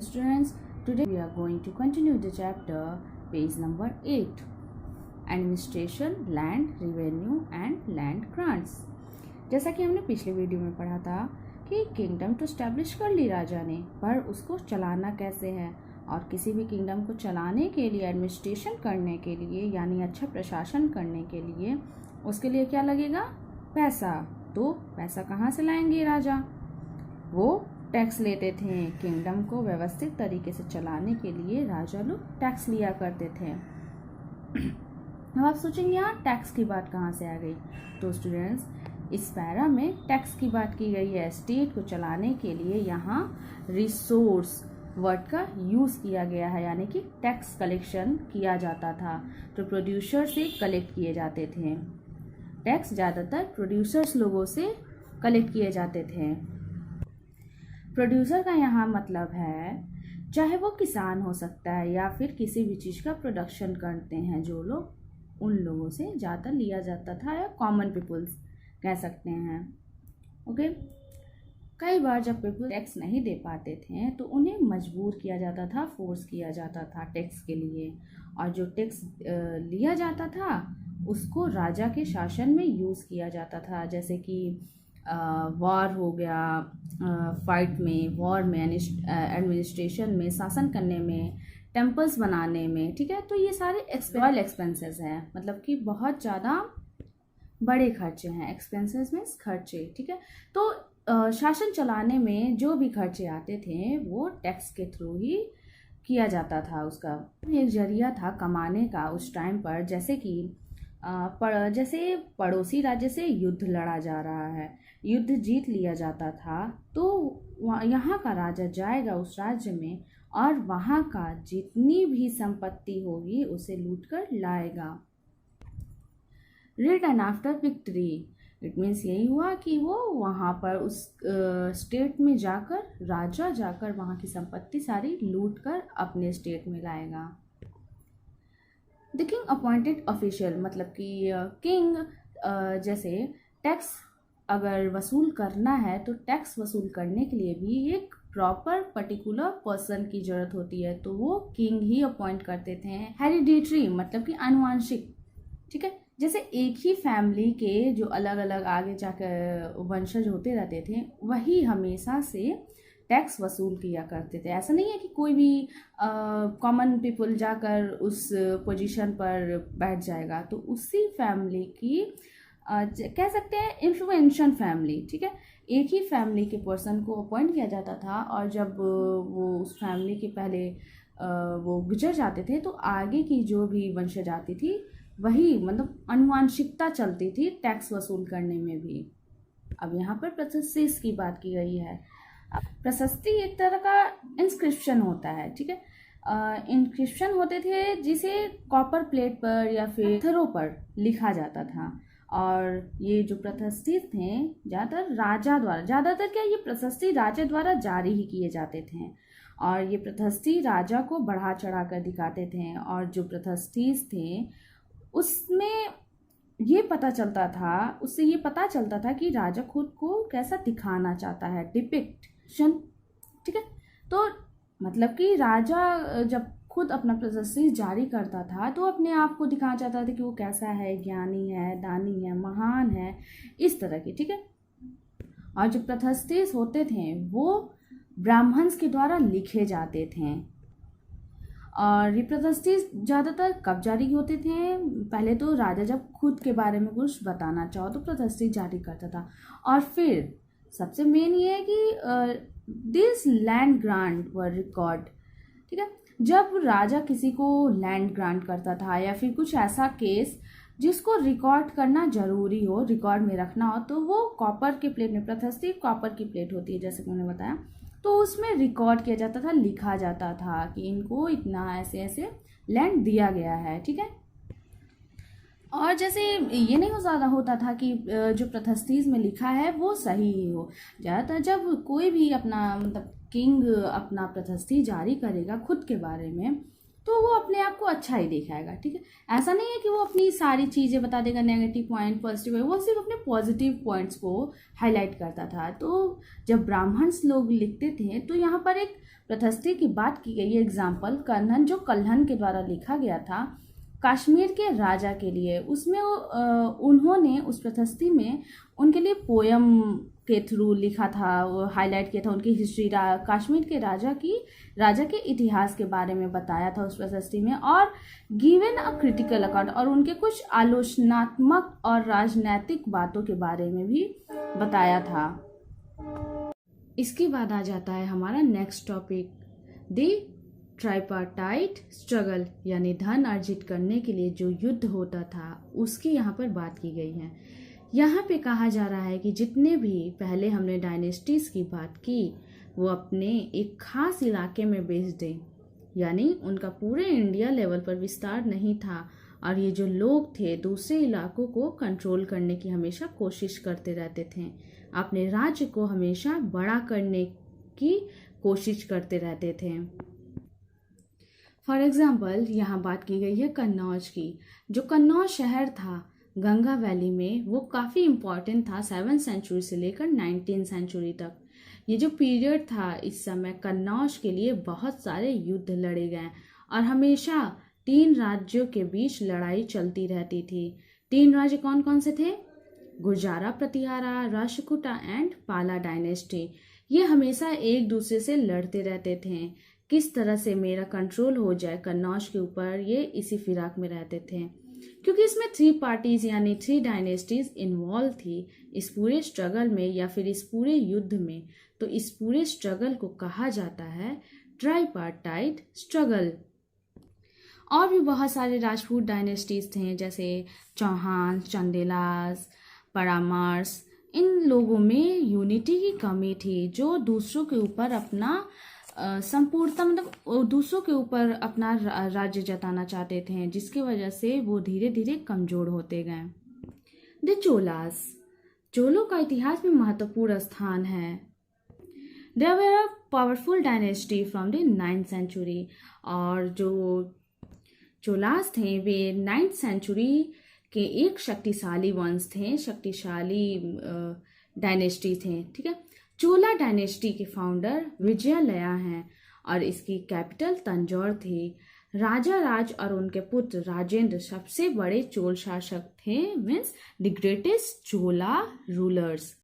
Students, today we are going to continue the chapter, page number 8, Administration, Land Revenue and Land Grants. जैसा कि हमने पिछले video में पढ़ा था कि किंगडम तो स्टैब्लिश कर ली राजा ने, पर उसको चलाना कैसे है, और किसी भी किंगडम को चलाने के लिए, एडमिनिस्ट्रेशन करने के लिए, यानी अच्छा प्रशासन करने के लिए उसके लिए क्या लगेगा? पैसा। तो पैसा कहाँ से लाएंगे राजा? वो टैक्स लेते थे। किंगडम को व्यवस्थित तरीके से चलाने के लिए राजा लोग टैक्स लिया करते थे। अब आप सोचेंगे यहाँ टैक्स की बात कहाँ से आ गई? तो स्टूडेंट्स, इस पैरा में टैक्स की बात की गई है। स्टेट को चलाने के लिए यहाँ रिसोर्स वर्ड का यूज़ किया गया है, यानी कि टैक्स कलेक्शन किया जाता था। तो प्रोड्यूसर से कलेक्ट किए जाते थे। टैक्स ज़्यादातर प्रोड्यूसर्स लोगों से कलेक्ट किए जाते थे। प्रोड्यूसर का यहाँ मतलब है चाहे वो किसान हो सकता है या फिर किसी भी चीज़ का प्रोडक्शन करते हैं जो लोग, उन लोगों से ज़्यादा लिया जाता था, या कॉमन पीपल्स कह सकते हैं। ओके, कई बार जब पीपल टैक्स नहीं दे पाते थे तो उन्हें मजबूर किया जाता था, फोर्स किया जाता था टैक्स के लिए, और जो टैक्स लिया जाता था उसको राजा के शासन में यूज़ किया जाता था। जैसे कि वॉर हो गया, फाइट में, वॉर में, एडमिनिस्ट्रेशन में, शासन करने में, टेम्पल्स बनाने में, ठीक है। तो ये सारे एक्सपेंसेस हैं, मतलब कि बहुत ज़्यादा बड़े खर्चे हैं। एक्सपेंसेस मीन्स खर्चे, ठीक है। तो शासन चलाने में जो भी खर्चे आते थे वो टैक्स के थ्रू ही किया जाता था। उसका एक जरिया था कमाने का उस टाइम पर। जैसे कि जैसे पड़ोसी राज्य से युद्ध लड़ा जा रहा है, युद्ध जीत लिया जाता था, तो यहाँ का राजा जाएगा उस राज्य में और वहाँ का जितनी भी संपत्ति होगी उसे लूट कर लाएगा। Return after victory, it means यही हुआ कि वो वहाँ पर उस स्टेट में जाकर, राजा जाकर वहाँ की संपत्ति सारी लूट कर अपने स्टेट में लाएगा। द किंग अपॉइंटेड ऑफिशियल, मतलब कि किंग जैसे टैक्स अगर वसूल करना है तो टैक्स वसूल करने के लिए भी एक प्रॉपर पर्टिकुलर पर्सन की ज़रूरत होती है, तो वो किंग ही अपॉइंट करते थे। हेरिडिटरी मतलब कि आनुवंशिक, ठीक है। जैसे एक ही फैमिली के जो अलग अलग आगे जाकर वंशज होते रहते थे वही हमेशा से टैक्स वसूल किया करते थे। ऐसा नहीं है कि कोई भी कॉमन पीपल जाकर उस पोजीशन पर बैठ जाएगा, तो उसी फैमिली की कह सकते हैं इन्फ्लुएंशियल फैमिली, ठीक है। एक ही फैमिली के पर्सन को अपॉइंट किया जाता था, और जब वो उस फैमिली के पहले वो गुजर जाते थे तो आगे की जो भी वंशज आती थी वही, मतलब आनुवंशिकता चलती थी टैक्स वसूल करने में भी। अब यहाँ पर प्रशस्ति की बात की गई है। प्रशस्ति एक तरह का इंस्क्रिप्शन होता है, ठीक है। इंस्क्रिप्शन होते थे जिसे कॉपर प्लेट पर या फिर पत्थरों पर लिखा जाता था, और ये जो प्रशस्ति थे ज़्यादातर राजा द्वारा, ज़्यादातर क्या, ये प्रशस्ति राजा द्वारा जारी ही किए जाते थे, और ये प्रशस्ति राजा को बढ़ा चढ़ा कर दिखाते थे। और जो प्रशस्ति थे उसमें ये पता चलता था, उससे ये पता चलता था कि राजा खुद को कैसा दिखाना चाहता है, डिपिक्शन, ठीक है। तो मतलब कि राजा जब खुद अपना प्रशस्ति जारी करता था तो अपने आप को दिखाना चाहता था कि वो कैसा है, ज्ञानी है, दानी है, महान है, इस तरह की, ठीक है। और जो प्रशस्ति होते थे वो ब्राह्मण्स के द्वारा लिखे जाते थे। और ये प्रशस्ति ज़्यादातर कब जारी होते थे? पहले तो राजा जब खुद के बारे में कुछ बताना चाहो तो प्रशस्ति जारी करता था, और फिर सबसे मेन ये है कि this land grant were record, ठीक है। जब राजा किसी को लैंड ग्रांट करता था या फिर कुछ ऐसा केस जिसको रिकॉर्ड करना जरूरी हो, रिकॉर्ड में रखना हो, तो वो कॉपर के प्लेट में, प्रशस्ति कॉपर की प्लेट होती है जैसे कि मैंने बताया, तो उसमें रिकॉर्ड किया जाता था, लिखा जाता था कि इनको इतना ऐसे ऐसे लैंड दिया गया है, ठीक है। और जैसे ये नहीं ज़्यादा होता था कि जो प्रशस्ति में लिखा है वो सही ही हो। ज़्यादातर जब कोई भी अपना, मतलब किंग अपना प्रशस्ति जारी करेगा खुद के बारे में, तो वो अपने आप को अच्छा ही दिखाएगा, ठीक है। ऐसा नहीं है कि वो अपनी सारी चीज़ें बता देगा, नेगेटिव पॉइंट, पॉजिटिव है, वो सिर्फ अपने पॉजिटिव पॉइंट्स को हाईलाइट करता था। तो जब ब्राह्मण्स लोग लिखते थे तो यहाँ पर एक प्रशस्ति की बात की गई है, एग्जाम्पल कन्हन जो कल्हन के द्वारा लिखा गया था कश्मीर के राजा के लिए, उसमें उन्होंने उस प्रशस्ति में उनके लिए पोयम के थ्रू लिखा था, हाईलाइट किया था उनकी हिस्ट्री, कश्मीर के राजा के इतिहास के बारे में बताया था उस प्रशस्ति में, और गिवन अ क्रिटिकल अकाउंट, और उनके कुछ आलोचनात्मक और राजनैतिक बातों के बारे में भी बताया था। इसके बाद आ जाता है हमारा next topic, the tripartite struggle, यानी धन अर्जित करने के लिए जो युद्ध होता था उसकी यहाँ पर बात की गई है। यहाँ पे कहा जा रहा है कि जितने भी पहले हमने डायनेस्टीज की बात की वो अपने एक खास इलाके में बेच दें, यानी उनका पूरे इंडिया लेवल पर विस्तार नहीं था, और ये जो लोग थे दूसरे इलाकों को कंट्रोल करने की हमेशा कोशिश करते रहते थे, अपने राज्य को हमेशा बड़ा करने की कोशिश करते रहते थे। फॉर एग्जाम्पल यहाँ बात की गई है कन्नौज की। जो कन्नौज शहर था गंगा वैली में, वो काफ़ी इम्पॉर्टेंट था 7वीं सेंचुरी से लेकर 19वीं सेंचुरी तक। ये जो पीरियड था, इस समय कन्नौज के लिए बहुत सारे युद्ध लड़े गए और हमेशा 3 राज्यों के बीच लड़ाई चलती रहती थी। 3 राज्य कौन कौन से थे? गुर्जारा, प्रतिहारा, राष्ट्रकूटा एंड पाला डायनेस्टी। ये हमेशा एक दूसरे से लड़ते रहते थे, किस तरह से मेरा कंट्रोल हो जाए कन्नौज के ऊपर, ये इसी फिराक में रहते थे। क्योंकि इसमें 3 पार्टीज यानी 3 डायनेस्टीज इन्वॉल्व थी इस पूरे स्ट्रगल में या फिर इस पूरे युद्ध में, तो इस पूरे स्ट्रगल को कहा जाता है ट्राइपार्टाइट स्ट्रगल। और भी बहुत सारे राजपूत डायनेस्टीज थे, जैसे चौहान, चंदेलास, परमार्स। इन लोगों में यूनिटी की कमी थी, जो दूसरों के ऊपर अपना संपूर्णता, मतलब दूसरों के ऊपर अपना राज्य जताना चाहते थे, जिसकी वजह से वो धीरे धीरे कमजोर होते गए। द चोलास, चोलों का इतिहास में महत्वपूर्ण स्थान है। They were a powerful dynasty from the 9th century, और जो चोलास थे वे 9th सेंचुरी के एक शक्तिशाली वंश थे, शक्तिशाली डायनेस्टी थे। ठीक है, चोला डायनेस्टी के फाउंडर विजयालया हैं और इसकी कैपिटल तंजौर थी। राजा राज और उनके पुत्र राजेंद्र सबसे बड़े चोल शासक थे, means the greatest Chola rulers.